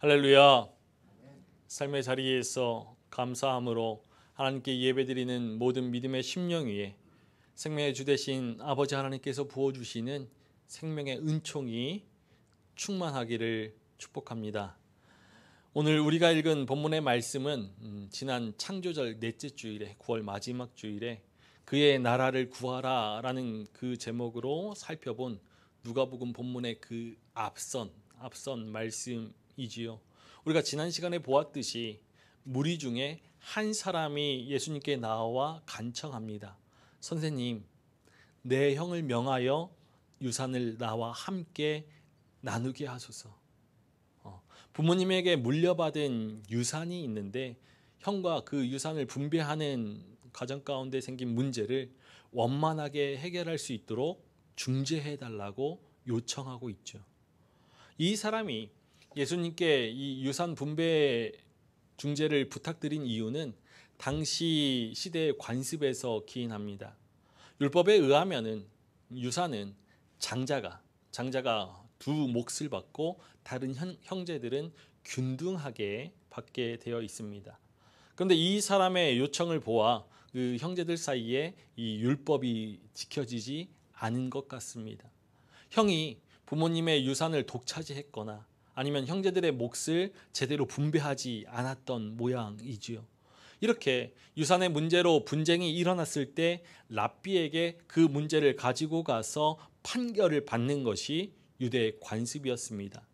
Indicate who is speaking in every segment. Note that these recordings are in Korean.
Speaker 1: 할렐루야. 삶의 자리에서 감사함으로 하나님께 예배드리는 모든 믿음의 심령 위에 생명의 주 되신 아버지 하나님께서 부어주시는 생명의 은총이 충만하기를 축복합니다. 오늘 우리가 읽은 본문의 말씀은 지난 창조절 넷째 주일에 9월 마지막 주일에 그의 나라를 구하라 라는 그 제목으로 살펴본 누가복음 본문의 그 앞선 말씀이지요. 우리가 지난 시간에 보았듯이 무리 중에 한 사람이 예수님께 나와 간청합니다. 선생님, 내 형을 명하여 유산을 나와 함께 나누게 하소서. 부모님에게 물려받은 유산이 있는데 형과 그 유산을 분배하는 가정 가운데 생긴 문제를 원만하게 해결할 수 있도록 중재해달라고 요청하고 있죠. 이 사람이 예수님께 이 유산 분배 중재를 부탁드린 이유는 당시 시대의 관습에서 기인합니다. 율법에 의하면은 유산은 장자가 두 몫을 받고 다른 형제들은 균등하게 받게 되어 있습니다. 그런데 이 사람의 요청을 보아 그 형제들 사이에 이 율법이 지켜지지 않은 것 같습니다. 형이 부모님의 유산을 독차지했거나 아니면 형제들의 몫을 제대로 분배하지 않았던 모양이지요. 이렇게 유산의 문제로 분쟁이 일어났을 때 랍비에게 그 문제를 가지고 가서 판결을 받는 것이 유대의 관습이었습니다.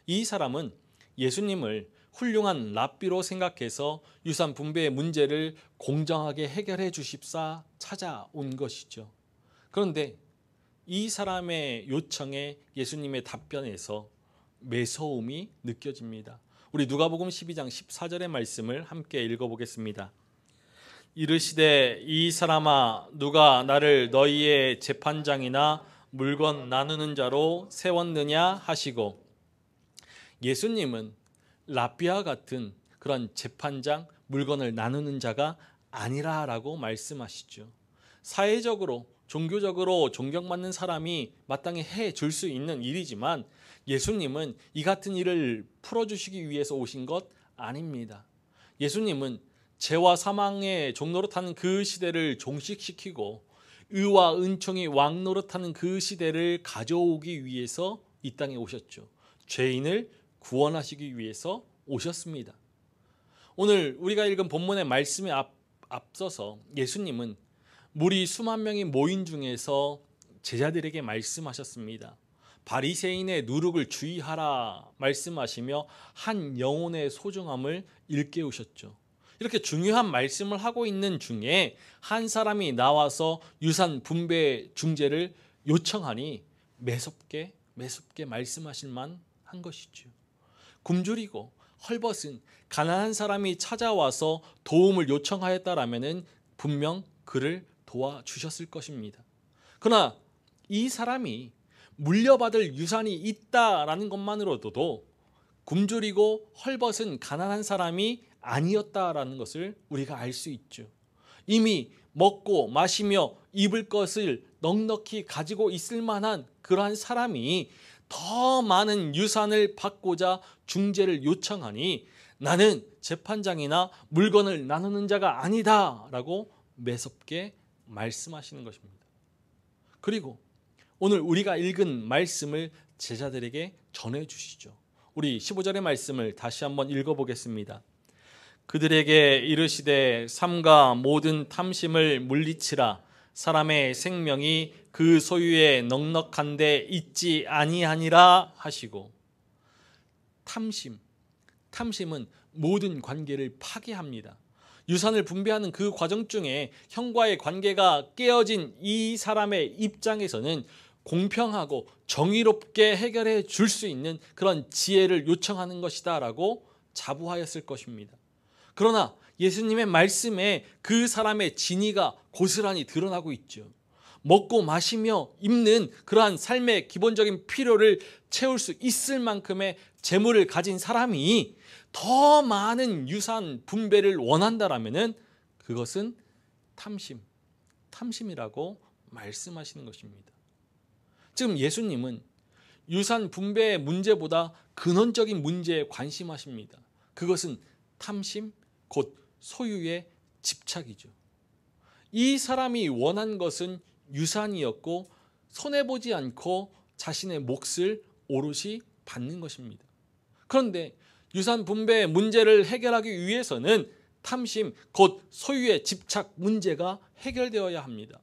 Speaker 1: 이 사람은 예수님을 훌륭한 랍비로 생각해서 유산 분배의 문제를 공정하게 해결해 주십사 찾아온 것이죠. 그런데 이 사람의 요청에 예수님의 답변에서 매서움이 느껴집니다. 우리 누가복음 12장 14절의 말씀을 함께 읽어보겠습니다. 이르시되 이 사람아 누가 나를 너희의 재판장이나 물건 나누는 자로 세웠느냐 하시고, 예수님은 랍비와 같은 그런 재판장, 물건을 나누는 자가 아니라라고 말씀하시죠. 사회적으로 종교적으로 존경받는 사람이 마땅히 해줄 수 있는 일이지만 예수님은 이 같은 일을 풀어주시기 위해서 오신 것 아닙니다. 예수님은 죄와 사망의 종노릇하는 그 시대를 종식시키고 의와 은총이 왕노릇하는 그 시대를 가져오기 위해서 이 땅에 오셨죠. 죄인을 구원하시기 위해서 오셨습니다. 오늘 우리가 읽은 본문의 말씀에 앞서서 예수님은 무리 수만 명이 모인 중에서 제자들에게 말씀하셨습니다. 바리새인의 누룩을 주의하라 말씀하시며 한 영혼의 소중함을 일깨우셨죠. 이렇게 중요한 말씀을 하고 있는 중에 한 사람이 나와서 유산 분배 중재를 요청하니 매섭게 말씀하실 만한 것이죠. 굶주리고 헐벗은 가난한 사람이 찾아와서 도움을 요청하였다라면 분명 그를 도와주셨을 것입니다. 그러나 이 사람이 물려받을 유산이 있다라는 것만으로도 굶주리고 헐벗은 가난한 사람이 아니었다라는 것을 우리가 알 수 있죠. 이미 먹고 마시며 입을 것을 넉넉히 가지고 있을 만한 그러한 사람이 더 많은 유산을 받고자 중재를 요청하니 나는 재판장이나 물건을 나누는 자가 아니다라고 매섭게 말씀하시는 것입니다. 그리고 오늘 우리가 읽은 말씀을 제자들에게 전해주시죠. 우리 15절의 말씀을 다시 한번 읽어보겠습니다. 그들에게 이르시되 삼가 모든 탐심을 물리치라. 사람의 생명이 그 소유에 넉넉한데 있지 아니하니라 하시고, 탐심은 모든 관계를 파괴합니다. 유산을 분배하는 그 과정 중에 형과의 관계가 깨어진 이 사람의 입장에서는 공평하고 정의롭게 해결해 줄 수 있는 그런 지혜를 요청하는 것이다 라고 자부하였을 것입니다. 그러나 예수님의 말씀에 그 사람의 진의가 고스란히 드러나고 있죠. 먹고 마시며 입는 그러한 삶의 기본적인 필요를 채울 수 있을 만큼의 재물을 가진 사람이 더 많은 유산 분배를 원한다라면은 그것은 탐심이라고 말씀하시는 것입니다. 지금 예수님은 유산 분배의 문제보다 근원적인 문제에 관심하십니다. 그것은 탐심, 곧 소유의 집착이죠. 이 사람이 원한 것은 유산이었고 손해보지 않고 자신의 몫을 오롯이 받는 것입니다. 그런데 유산 분배의 문제를 해결하기 위해서는 탐심, 곧 소유의 집착 문제가 해결되어야 합니다.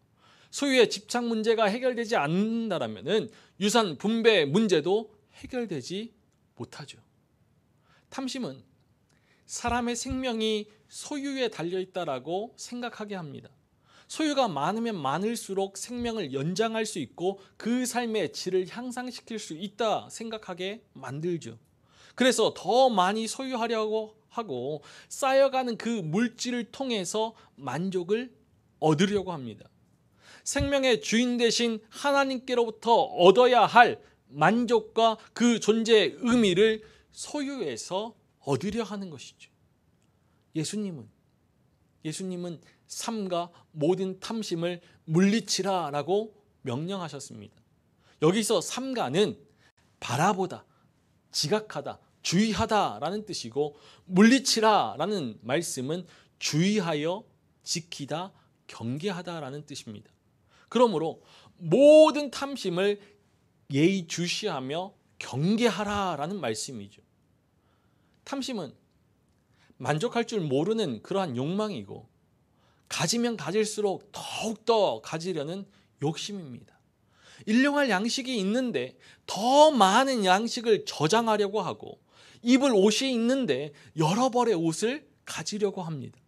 Speaker 1: 소유의 집착 문제가 해결되지 않는다면 유산 분배 문제도 해결되지 못하죠. 탐심은 사람의 생명이 소유에 달려있다라고 생각하게 합니다. 소유가 많으면 많을수록 생명을 연장할 수 있고 그 삶의 질을 향상시킬 수 있다 생각하게 만들죠. 그래서 더 많이 소유하려고 하고 쌓여가는 그 물질을 통해서 만족을 얻으려고 합니다. 생명의 주인 되신 하나님께로부터 얻어야 할 만족과 그 존재의 의미를 소유에서 얻으려 하는 것이죠. 예수님은 삼가 모든 탐심을 물리치라 라고 명령하셨습니다. 여기서 삼가는 바라보다, 지각하다, 주의하다 라는 뜻이고 물리치라 라는 말씀은 주의하여 지키다, 경계하다 라는 뜻입니다. 그러므로 모든 탐심을 예의주시하며 경계하라 라는 말씀이죠. 탐심은 만족할 줄 모르는 그러한 욕망이고 가지면 가질수록 더욱더 가지려는 욕심입니다. 일용할 양식이 있는데 더 많은 양식을 저장하려고 하고 입을 옷이 있는데 여러 벌의 옷을 가지려고 합니다.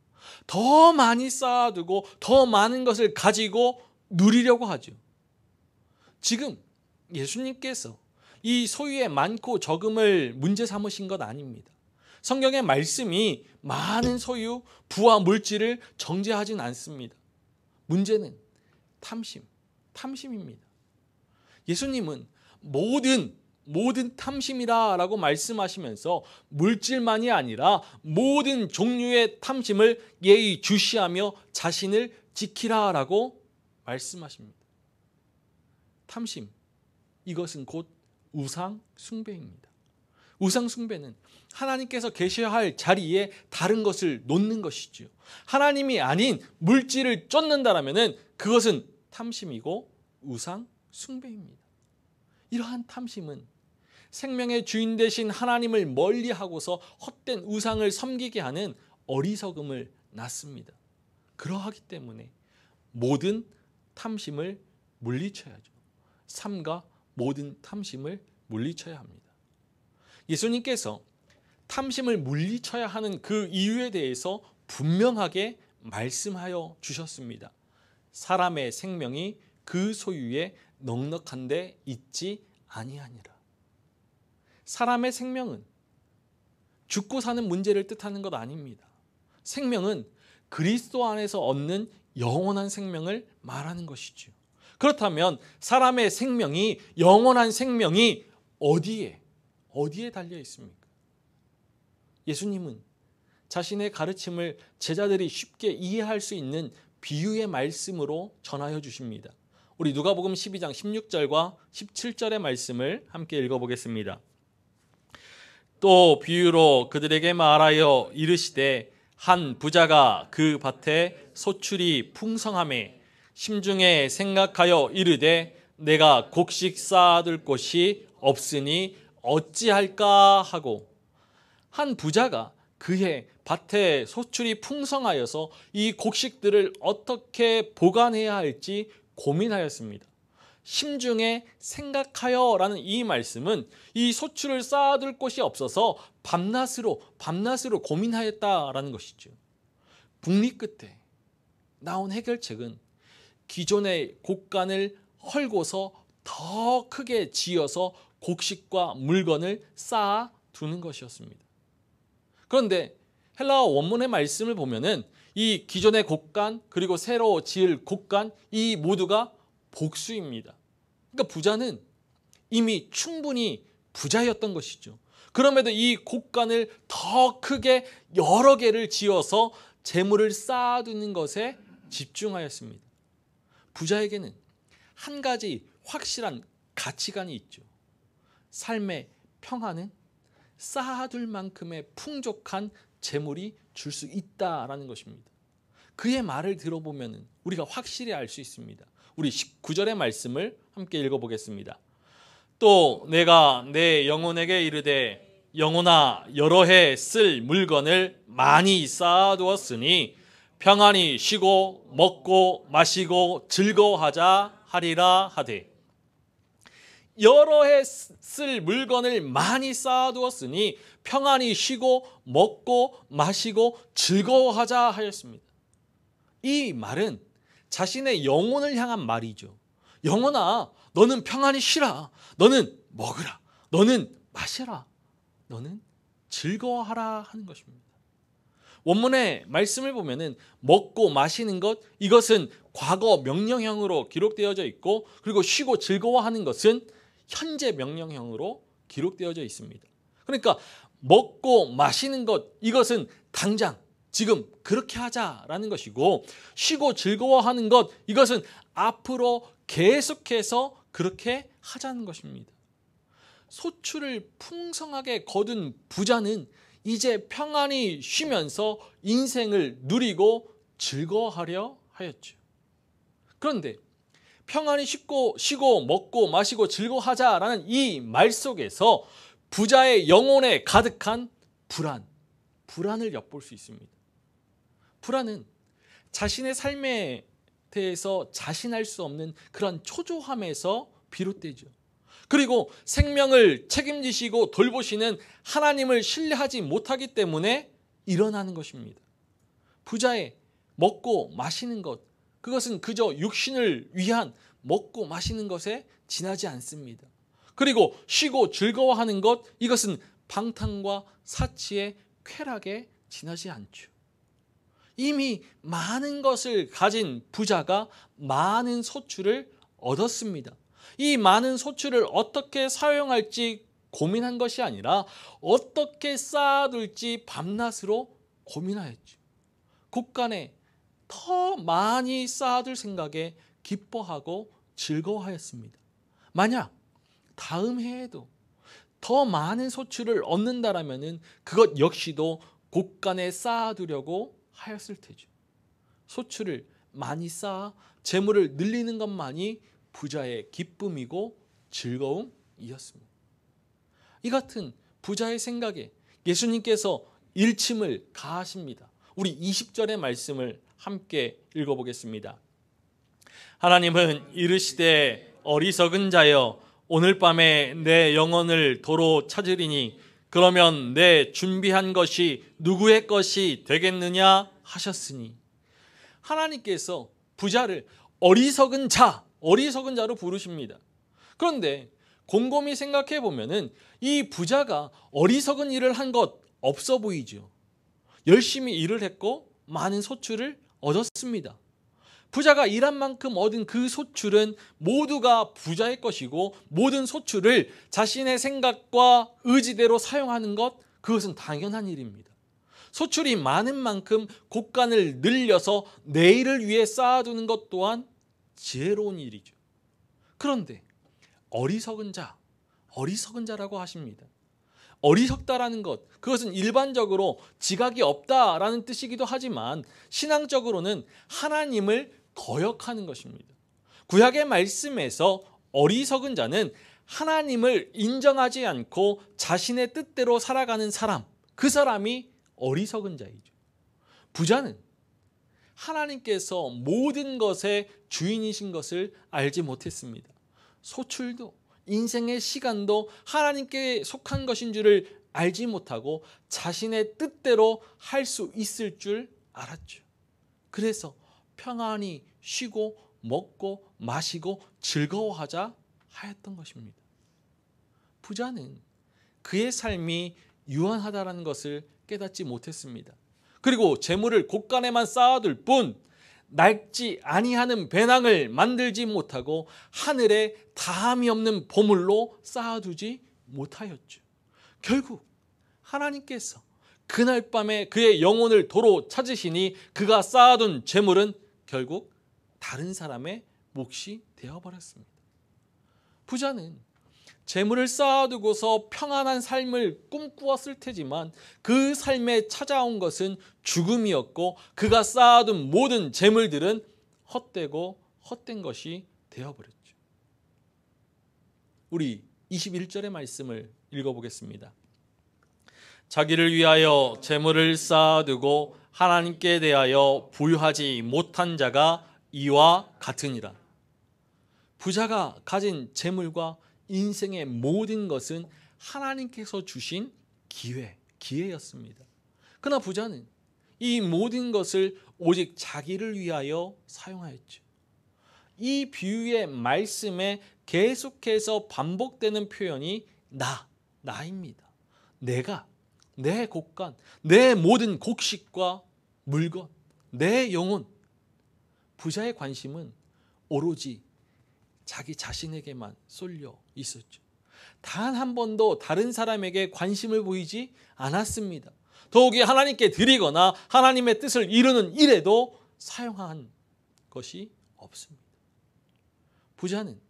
Speaker 1: 더 많이 쌓아두고 더 많은 것을 가지고 누리려고 하죠. 지금 예수님께서 이 소유의 많고 적음을 문제 삼으신 것 아닙니다. 성경의 말씀이 많은 소유, 부와 물질을 정죄하진 않습니다. 문제는 탐심입니다. 예수님은 모든 탐심이라고 말씀하시면서 물질만이 아니라 모든 종류의 탐심을 예의주시하며 자신을 지키라라고 말씀하십니다. 탐심, 이것은 곧 우상 숭배입니다. 우상 숭배는 하나님께서 계셔야 할 자리에 다른 것을 놓는 것이죠. 하나님이 아닌 물질을 쫓는다라면 그것은 탐심이고 우상 숭배입니다. 이러한 탐심은 생명의 주인 되신 하나님을 멀리하고서 헛된 우상을 섬기게 하는 어리석음을 낳습니다. 그러하기 때문에 모든 탐심을 물리쳐야죠. 삼가 모든 탐심을 물리쳐야 합니다. 예수님께서 탐심을 물리쳐야 하는 그 이유에 대해서 분명하게 말씀하여 주셨습니다. 사람의 생명이 그 소유에 넉넉한 데 있지 아니하니라. 사람의 생명은 죽고 사는 문제를 뜻하는 것 아닙니다. 생명은 그리스도 안에서 얻는 영원한 생명을 말하는 것이죠. 그렇다면 사람의 생명이, 영원한 생명이 어디에 달려 있습니까? 예수님은 자신의 가르침을 제자들이 쉽게 이해할 수 있는 비유의 말씀으로 전하여 주십니다. 우리 누가복음 12장 16절과 17절의 말씀을 함께 읽어보겠습니다. 또 비유로 그들에게 말하여 이르시되 한 부자가 그 밭에 소출이 풍성하매 심중에 생각하여 이르되 내가 곡식 쌓아둘 곳이 없으니 어찌할까 하고, 한 부자가 그의 밭에 소출이 풍성하여서 이 곡식들을 어떻게 보관해야 할지 고민하였습니다. 심중에 생각하여 라는 이 말씀은 이 소출을 쌓아둘 곳이 없어서 밤낮으로 고민하였다라는 것이죠. 국리 끝에 나온 해결책은 기존의 곡간을 헐고서 더 크게 지어서 곡식과 물건을 쌓아두는 것이었습니다. 그런데 헬라어 원문의 말씀을 보면은 이 기존의 곡간 그리고 새로 지을 곡간 이 모두가 복수입니다. 그러니까 부자는 이미 충분히 부자였던 것이죠. 그럼에도 이 곡간을 더 크게 여러 개를 지어서 재물을 쌓아두는 것에 집중하였습니다. 부자에게는 한 가지 확실한 가치관이 있죠. 삶의 평안은 쌓아둘 만큼의 풍족한 재물이 줄 수 있다라는 것입니다. 그의 말을 들어보면 우리가 확실히 알 수 있습니다. 우리 19절의 말씀을 함께 읽어보겠습니다. 또 내가 내 영혼에게 이르되 영혼아 여러 해 쓸 물건을 많이 쌓아두었으니 평안히 쉬고 먹고 마시고 즐거워하자 하리라 하되, 여러 해 쓸 물건을 많이 쌓아두었으니 평안히 쉬고 먹고 마시고 즐거워하자 하였습니다. 이 말은 자신의 영혼을 향한 말이죠. 영혼아, 너는 평안히 쉬라. 너는 먹으라. 너는 마시라. 너는 즐거워하라 하는 것입니다. 원문의 말씀을 보면은 먹고 마시는 것, 이것은 과거 명령형으로 기록되어져 있고, 그리고 쉬고 즐거워하는 것은 현재 명령형으로 기록되어져 있습니다. 그러니까 먹고 마시는 것, 이것은 당장 지금 그렇게 하자라는 것이고, 쉬고 즐거워하는 것, 이것은 앞으로 계속해서 그렇게 하자는 것입니다. 소출을 풍성하게 거둔 부자는 이제 평안히 쉬면서 인생을 누리고 즐거워하려 하였죠. 그런데 평안히 쉬고 먹고 마시고 즐거워하자라는 이 말 속에서 부자의 영혼에 가득한 불안을 엿볼 수 있습니다. 불안은 자신의 삶에 대해서 자신할 수 없는 그런 초조함에서 비롯되죠. 그리고 생명을 책임지시고 돌보시는 하나님을 신뢰하지 못하기 때문에 일어나는 것입니다. 부자의 먹고 마시는 것, 그것은 그저 육신을 위한 먹고 마시는 것에 지나지 않습니다. 그리고 쉬고 즐거워하는 것, 이것은 방탕과 사치의 쾌락에 지나지 않죠. 이미 많은 것을 가진 부자가 많은 소출을 얻었습니다. 이 많은 소출을 어떻게 사용할지 고민한 것이 아니라 어떻게 쌓아둘지 밤낮으로 고민하였죠. 곳간에 더 많이 쌓아둘 생각에 기뻐하고 즐거워하였습니다. 만약 다음 해에도 더 많은 소출을 얻는다라면 그것 역시도 곳간에 쌓아두려고 하였을 테죠. 소출을 많이 쌓아 재물을 늘리는 것만이 부자의 기쁨이고 즐거움이었습니다. 이 같은 부자의 생각에 예수님께서 일침을 가하십니다. 우리 20절의 말씀을 함께 읽어보겠습니다. 하나님은 이르시되 어리석은 자여 오늘 밤에 내 영혼을 도로 찾으리니 그러면 내 준비한 것이 누구의 것이 되겠느냐 하셨으니, 하나님께서 부자를 어리석은 자로 부르십니다. 그런데 곰곰이 생각해 보면은 이 부자가 어리석은 일을 한 것 없어 보이죠. 열심히 일을 했고 많은 소출을 얻었습니다. 부자가 일한 만큼 얻은 그 소출은 모두가 부자의 것이고, 모든 소출을 자신의 생각과 의지대로 사용하는 것, 그것은 당연한 일입니다. 소출이 많은 만큼 곳간을 늘려서 내일을 위해 쌓아두는 것 또한 지혜로운 일이죠. 그런데 어리석은 자라고 하십니다. 어리석다라는 것, 그것은 일반적으로 지각이 없다라는 뜻이기도 하지만 신앙적으로는 하나님을 거역하는 것입니다. 구약의 말씀에서 어리석은 자는 하나님을 인정하지 않고 자신의 뜻대로 살아가는 사람, 그 사람이 어리석은 자이죠. 부자는 하나님께서 모든 것의 주인이신 것을 알지 못했습니다. 소출도 인생의 시간도 하나님께 속한 것인 줄을 알지 못하고 자신의 뜻대로 할 수 있을 줄 알았죠. 그래서 평안히 쉬고 먹고 마시고 즐거워하자 하였던 것입니다. 부자는 그의 삶이 유한하다는 것을 깨닫지 못했습니다. 그리고 재물을 곳간에만 쌓아둘 뿐 낡지 아니하는 배낭을 만들지 못하고 하늘에 다함이 없는 보물로 쌓아두지 못하였죠. 결국 하나님께서 그날 밤에 그의 영혼을 도로 찾으시니 그가 쌓아둔 재물은 결국 다른 사람의 몫이 되어버렸습니다. 부자는 재물을 쌓아두고서 평안한 삶을 꿈꾸었을 테지만 그 삶에 찾아온 것은 죽음이었고 그가 쌓아둔 모든 재물들은 헛되고 헛된 것이 되어버렸죠. 우리 21절의 말씀을 읽어보겠습니다. 자기를 위하여 재물을 쌓아두고 하나님께 대하여 부유하지 못한 자가 이와 같으니라. 부자가 가진 재물과 인생의 모든 것은 하나님께서 주신 기회였습니다. 그러나 부자는 이 모든 것을 오직 자기를 위하여 사용하였죠. 이 비유의 말씀에 계속해서 반복되는 표현이 나입니다. 내가, 내 곡간, 내 모든 곡식과 물건, 내 영혼. 부자의 관심은 오로지 자기 자신에게만 쏠려 있었죠. 단 한 번도 다른 사람에게 관심을 보이지 않았습니다. 더욱이 하나님께 드리거나 하나님의 뜻을 이루는 일에도 사용한 것이 없습니다. 부자는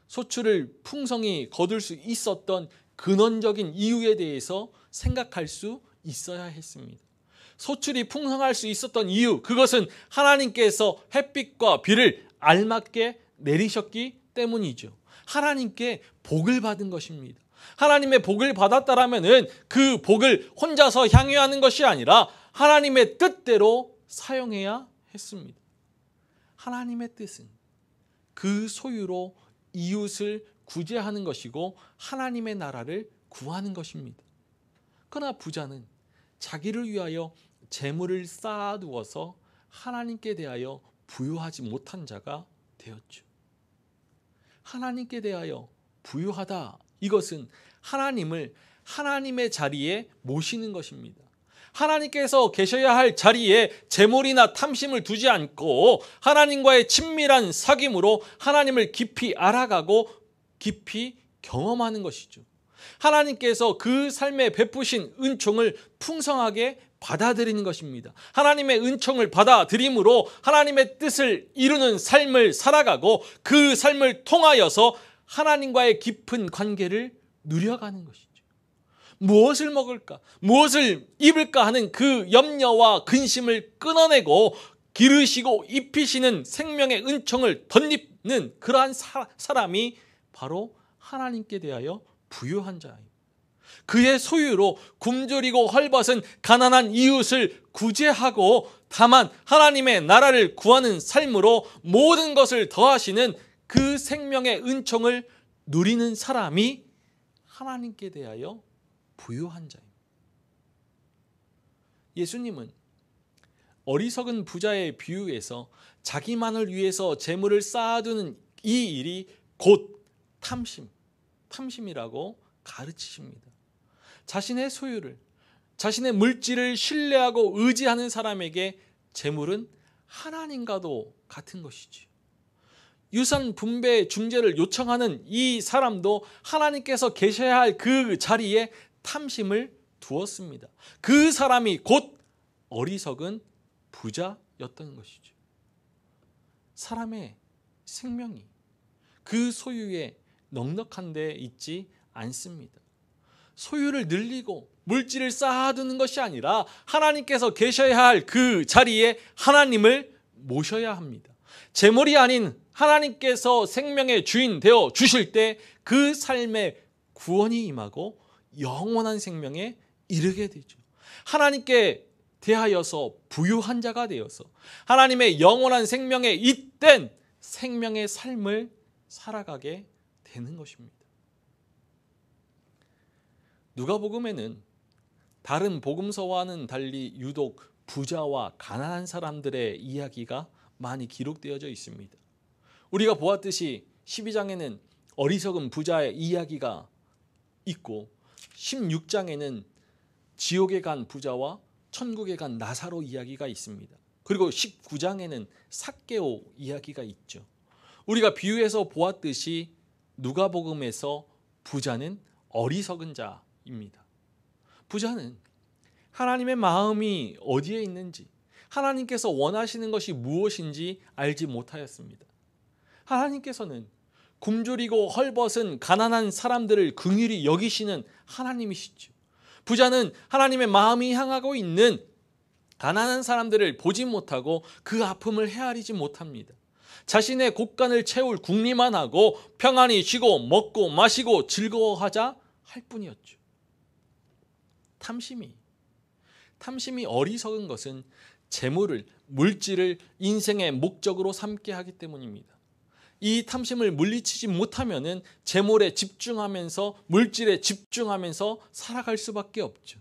Speaker 1: 소출을 풍성히 거둘 수 있었던 근원적인 이유에 대해서 생각할 수 있어야 했습니다. 소출이 풍성할 수 있었던 이유, 그것은 하나님께서 햇빛과 비를 알맞게 내리셨기 때문이죠. 하나님께 복을 받은 것입니다. 하나님의 복을 받았다라면 그 복을 혼자서 향유하는 것이 아니라 하나님의 뜻대로 사용해야 했습니다. 하나님의 뜻은 그 소유로 이웃을 구제하는 것이고 하나님의 나라를 구하는 것입니다. 그러나 부자는 자기를 위하여 재물을 쌓아두어서 하나님께 대하여 부유하지 못한 자가 되었죠. 하나님께 대하여 부유하다, 이것은 하나님을 하나님의 자리에 모시는 것입니다. 하나님께서 계셔야 할 자리에 재물이나 탐심을 두지 않고 하나님과의 친밀한 사귐으로 하나님을 깊이 알아가고 깊이 경험하는 것이죠. 하나님께서 그 삶에 베푸신 은총을 풍성하게 받아들이는 것입니다. 하나님의 은총을 받아들임으로 하나님의 뜻을 이루는 삶을 살아가고 그 삶을 통하여서 하나님과의 깊은 관계를 누려가는 것이죠. 무엇을 먹을까, 무엇을 입을까 하는 그 염려와 근심을 끊어내고 기르시고 입히시는 생명의 은총을 덧입는 그러한 사람이 바로 하나님께 대하여 부유한 자입니다. 그의 소유로 굶주리고 헐벗은 가난한 이웃을 구제하고 다만 하나님의 나라를 구하는 삶으로 모든 것을 더하시는 그 생명의 은총을 누리는 사람이 하나님께 대하여 부유한 자입니다. 예수님은 어리석은 부자의 비유에서 자기만을 위해서 재물을 쌓아두는 이 일이 곧 탐심이라고 가르치십니다. 자신의 소유를, 자신의 물질을 신뢰하고 의지하는 사람에게 재물은 하나님과도 같은 것이지요. 유산 분배 중재를 요청하는 이 사람도 하나님께서 계셔야 할 그 자리에 탐심을 두었습니다. 그 사람이 곧 어리석은 부자였던 것이죠. 사람의 생명이 그 소유에 넉넉한 데 있지 않습니다. 소유를 늘리고 물질을 쌓아두는 것이 아니라 하나님께서 계셔야 할 그 자리에 하나님을 모셔야 합니다. 재물이 아닌 하나님께서 생명의 주인 되어 주실 때 그 삶에 구원이 임하고 영원한 생명에 이르게 되죠. 하나님께 대하여서 부유한 자가 되어서 하나님의 영원한 생명에 잇된 생명의 삶을 살아가게 되는 것입니다. 누가복음에는 다른 복음서와는 달리 유독 부자와 가난한 사람들의 이야기가 많이 기록되어져 있습니다. 우리가 보았듯이 12장에는 어리석은 부자의 이야기가 있고 16장에는 지옥에 간 부자와 천국에 간 나사로 이야기가 있습니다. 그리고 19장에는 삭개오 이야기가 있죠. 우리가 비유해서 보았듯이 누가복음에서 부자는 어리석은 자입니다. 부자는 하나님의 마음이 어디에 있는지, 하나님께서 원하시는 것이 무엇인지 알지 못하였습니다. 하나님께서는 굶주리고 헐벗은 가난한 사람들을 긍휼히 여기시는 하나님이시죠. 부자는 하나님의 마음이 향하고 있는 가난한 사람들을 보지 못하고 그 아픔을 헤아리지 못합니다. 자신의 곳간을 채울 궁리만 하고 평안히 쉬고 먹고 마시고 즐거워하자 할 뿐이었죠. 탐심이 어리석은 것은 재물을, 물질을 인생의 목적으로 삼게 하기 때문입니다. 이 탐심을 물리치지 못하면은 재물에 집중하면서 물질에 집중하면서 살아갈 수밖에 없죠.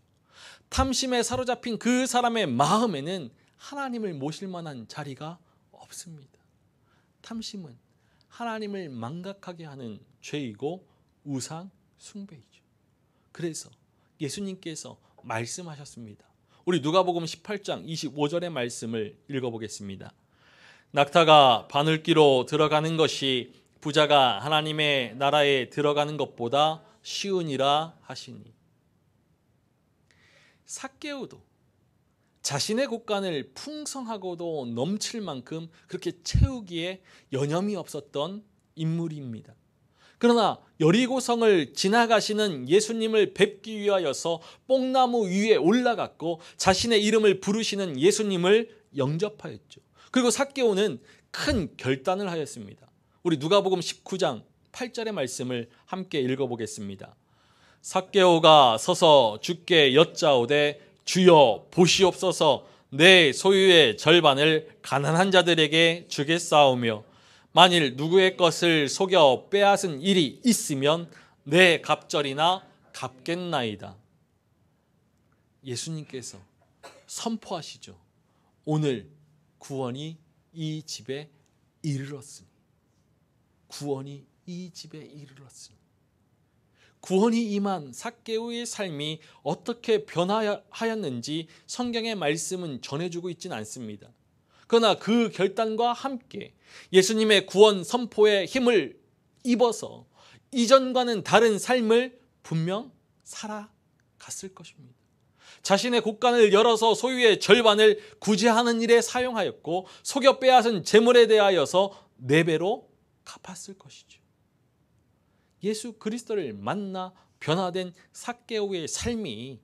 Speaker 1: 탐심에 사로잡힌 그 사람의 마음에는 하나님을 모실 만한 자리가 없습니다. 탐심은 하나님을 망각하게 하는 죄이고 우상 숭배이죠. 그래서 예수님께서 말씀하셨습니다. 우리 누가복음 18장 25절의 말씀을 읽어보겠습니다. 낙타가 바늘기로 들어가는 것이 부자가 하나님의 나라에 들어가는 것보다 쉬우니라 하시니. 삭개오도 자신의 곳간을 풍성하고도 넘칠 만큼 그렇게 채우기에 여념이 없었던 인물입니다. 그러나 여리고성을 지나가시는 예수님을 뵙기 위하여서 뽕나무 위에 올라갔고 자신의 이름을 부르시는 예수님을 영접하였죠. 그리고 삭개오는 큰 결단을 하였습니다. 우리 누가복음 19장 8절의 말씀을 함께 읽어보겠습니다. 삭개오가 서서 주께 여짜오되 주여 보시옵소서, 내 소유의 절반을 가난한 자들에게 주겠사오며 만일 누구의 것을 속여 빼앗은 일이 있으면 내 갑절이나 갚겠나이다. 예수님께서 선포하시죠. 오늘 구원이 이 집에 이르렀으니. 구원이 이 집에 이르렀으니. 구원이 임한 삭개오의 삶이 어떻게 변화하였는지 성경의 말씀은 전해주고 있지는 않습니다. 그러나 그 결단과 함께 예수님의 구원 선포의 힘을 입어서 이전과는 다른 삶을 분명 살아갔을 것입니다. 자신의 곳간을 열어서 소유의 절반을 구제하는 일에 사용하였고 속여 빼앗은 재물에 대하여서 4배로 갚았을 것이죠. 예수 그리스도를 만나 변화된 삭개오의 삶이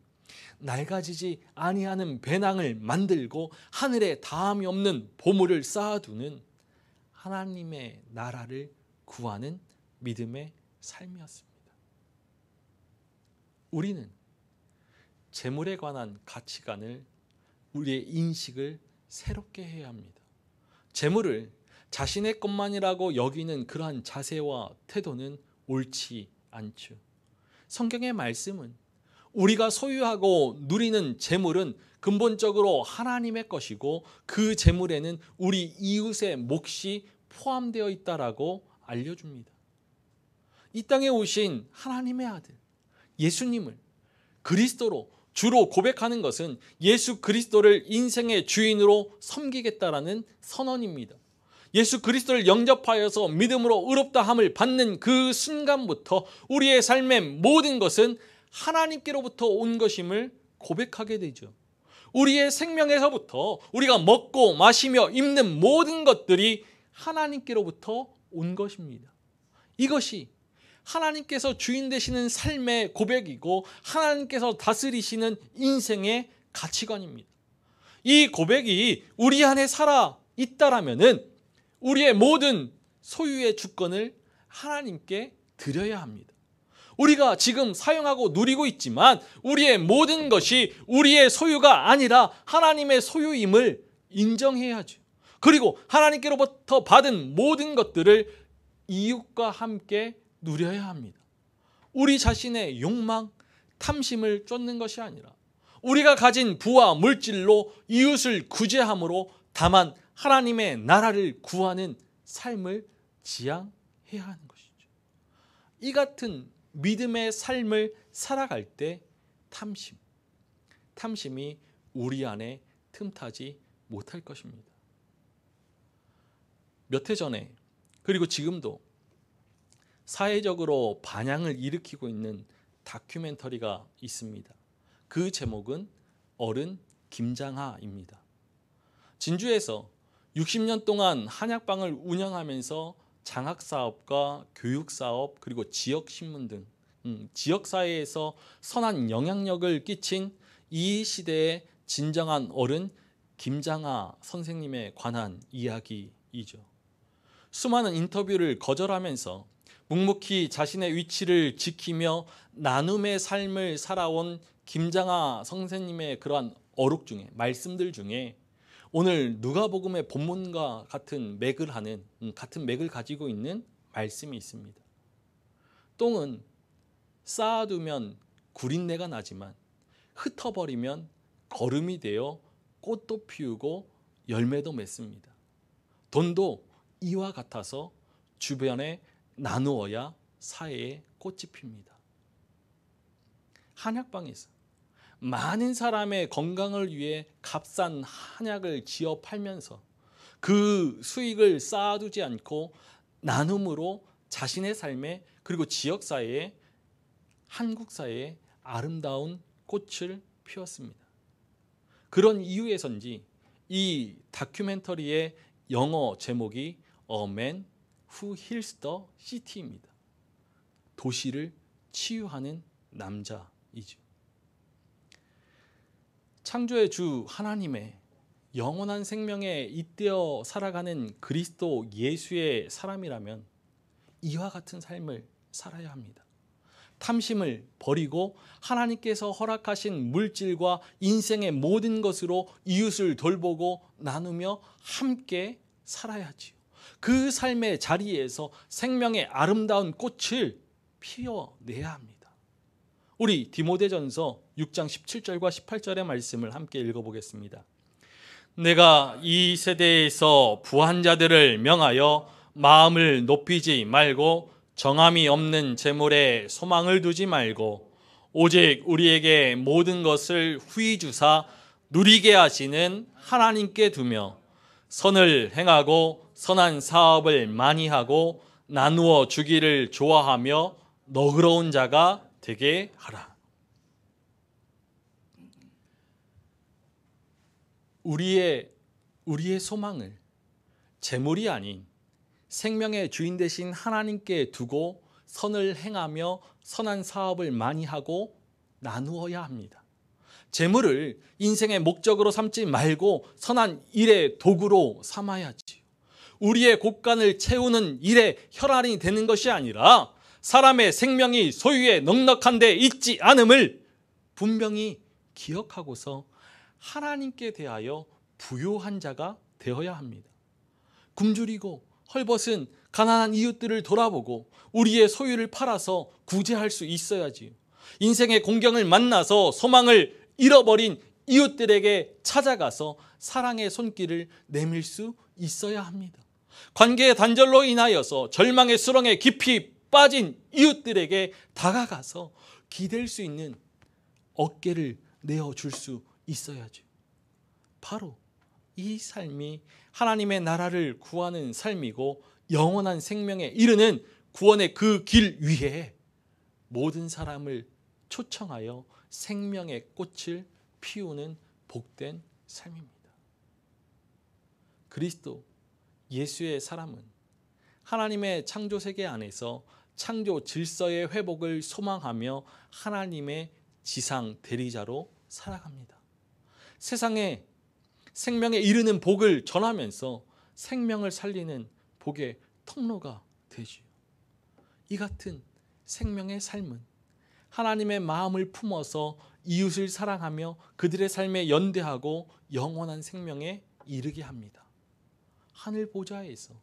Speaker 1: 낡아지지 아니하는 배낭을 만들고 하늘에 다함이 없는 보물을 쌓아두는 하나님의 나라를 구하는 믿음의 삶이었습니다. 우리는 재물에 관한 가치관을, 우리의 인식을 새롭게 해야 합니다. 재물을 자신의 것만이라고 여기는 그러한 자세와 태도는 옳지 않죠. 성경의 말씀은 우리가 소유하고 누리는 재물은 근본적으로 하나님의 것이고 그 재물에는 우리 이웃의 몫이 포함되어 있다라고 알려줍니다. 이 땅에 오신 하나님의 아들 예수님을 그리스도로 주로 고백하는 것은 예수 그리스도를 인생의 주인으로 섬기겠다라는 선언입니다. 예수 그리스도를 영접하여서 믿음으로 의롭다함을 받는 그 순간부터 우리의 삶의 모든 것은 하나님께로부터 온 것임을 고백하게 되죠. 우리의 생명에서부터 우리가 먹고 마시며 입는 모든 것들이 하나님께로부터 온 것입니다. 이것이 하나님께서 주인 되시는 삶의 고백이고 하나님께서 다스리시는 인생의 가치관입니다. 이 고백이 우리 안에 살아 있다라면은 우리의 모든 소유의 주권을 하나님께 드려야 합니다. 우리가 지금 사용하고 누리고 있지만 우리의 모든 것이 우리의 소유가 아니라 하나님의 소유임을 인정해야죠. 그리고 하나님께로부터 받은 모든 것들을 이웃과 함께 누려야 합니다. 우리 자신의 욕망, 탐심을 쫓는 것이 아니라 우리가 가진 부와 물질로 이웃을 구제함으로 다만 하나님의 나라를 구하는 삶을 지향해야 하는 것이죠. 이 같은 믿음의 삶을 살아갈 때 탐심이 우리 안에 틈타지 못할 것입니다. 몇 해 전에 그리고 지금도 사회적으로 반향을 일으키고 있는 다큐멘터리가 있습니다. 그 제목은 어른 김장하입니다. 진주에서 60년 동안 한약방을 운영하면서 장학사업과 교육사업 그리고 지역신문 등 지역사회에서 선한 영향력을 끼친 이 시대의 진정한 어른 김장하 선생님에 관한 이야기이죠. 수많은 인터뷰를 거절하면서 묵묵히 자신의 위치를 지키며 나눔의 삶을 살아온 김장하 선생님의 그러한 어록 중에, 말씀들 중에 오늘 누가복음의 본문과 같은 맥을 가지고 있는 말씀이 있습니다. 똥은 쌓아두면 구린내가 나지만 흩어버리면 거름이 되어 꽃도 피우고 열매도 맺습니다. 돈도 이와 같아서 주변에 나누어야 사회에 꽃이 핍니다. 한약방에서 많은 사람의 건강을 위해 값싼 한약을 지어 팔면서 그 수익을 쌓아두지 않고 나눔으로 자신의 삶에 그리고 지역사회에 한국사회에 아름다운 꽃을 피웠습니다. 그런 이유에서인지 이 다큐멘터리의 영어 제목이 A Man Who Heals the City입니다. 도시를 치유하는 남자이죠. 창조의 주 하나님의 영원한 생명에 잇대어 살아가는 그리스도 예수의 사람이라면 이와 같은 삶을 살아야 합니다. 탐심을 버리고 하나님께서 허락하신 물질과 인생의 모든 것으로 이웃을 돌보고 나누며 함께 살아야지요. 그 삶의 자리에서 생명의 아름다운 꽃을 피워내야 합니다. 우리 디모데전서 6장 17절과 18절의 말씀을 함께 읽어보겠습니다. 내가 이 세대에서 부한 자들을 명하여 마음을 높이지 말고 정함이 없는 재물에 소망을 두지 말고 오직 우리에게 모든 것을 후히 주사 누리게 하시는 하나님께 두며 선을 행하고 선한 사업을 많이 하고 나누어 주기를 좋아하며 너그러운 자가 되게 하라. 우리의 소망을 재물이 아닌 생명의 주인 되신 하나님께 두고 선을 행하며 선한 사업을 많이 하고 나누어야 합니다. 재물을 인생의 목적으로 삼지 말고 선한 일의 도구로 삼아야지요. 우리의 곳간을 채우는 일의 혈안이 되는 것이 아니라 사람의 생명이 소유의 넉넉한 데 있지 않음을 분명히 기억하고서 하나님께 대하여 부요한 자가 되어야 합니다. 굶주리고 헐벗은 가난한 이웃들을 돌아보고 우리의 소유를 팔아서 구제할 수 있어야지요. 인생의 공경을 만나서 소망을 잃어버린 이웃들에게 찾아가서 사랑의 손길을 내밀 수 있어야 합니다. 관계의 단절로 인하여서 절망의 수렁에 깊이 빠진 이웃들에게 다가가서 기댈 수 있는 어깨를 내어줄 수 있어야죠. 바로 이 삶이 하나님의 나라를 구하는 삶이고 영원한 생명에 이르는 구원의 그 길 위에 모든 사람을 초청하여 생명의 꽃을 피우는 복된 삶입니다. 그리스도 예수의 사람은 하나님의 창조 세계 안에서 창조 질서의 회복을 소망하며 하나님의 지상 대리자로 살아갑니다. 세상에 생명에 이르는 복을 전하면서 생명을 살리는 복의 통로가 되지요. 이 같은 생명의 삶은 하나님의 마음을 품어서 이웃을 사랑하며 그들의 삶에 연대하고 영원한 생명에 이르게 합니다. 하늘 보좌에서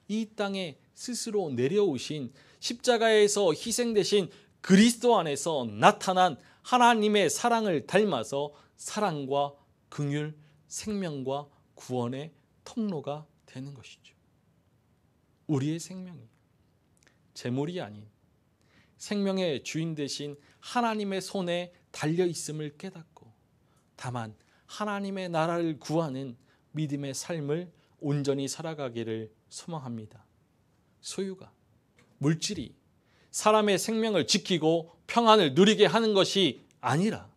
Speaker 1: 이 땅에 스스로 내려오신 십자가에서 희생되신 그리스도 안에서 나타난 하나님의 사랑을 닮아서 사랑과 긍휼, 생명과 구원의 통로가 되는 것이죠. 우리의 생명이 재물이 아닌 생명의 주인 되신 하나님의 손에 달려 있음을 깨닫고 다만 하나님의 나라를 구하는 믿음의 삶을 온전히 살아가기를 소망합니다. 소유가, 물질이 사람의 생명을 지키고 평안을 누리게 하는 것이 아니라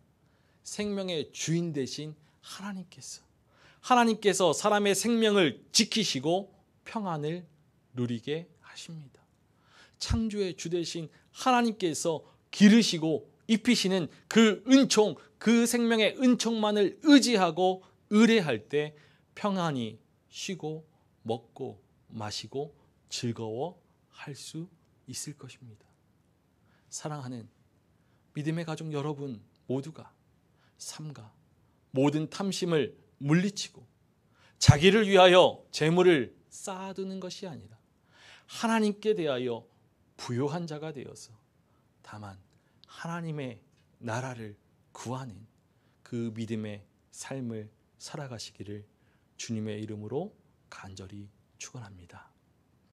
Speaker 1: 생명의 주인 되신 하나님께서 사람의 생명을 지키시고 평안을 누리게 하십니다. 창조의 주 되신 하나님께서 기르시고 입히시는 그 은총, 그 생명의 은총만을 의지하고 의뢰할 때 평안히 쉬고 먹고 마시고 즐거워할 수 있을 것입니다. 사랑하는 믿음의 가족 여러분 모두가 삼가 모든 탐심을 물리치고 자기를 위하여 재물을 쌓아두는 것이 아니라 하나님께 대하여 부요한 자가 되어서 다만 하나님의 나라를 구하는 그 믿음의 삶을 살아가시기를 주님의 이름으로 간절히 축원합니다.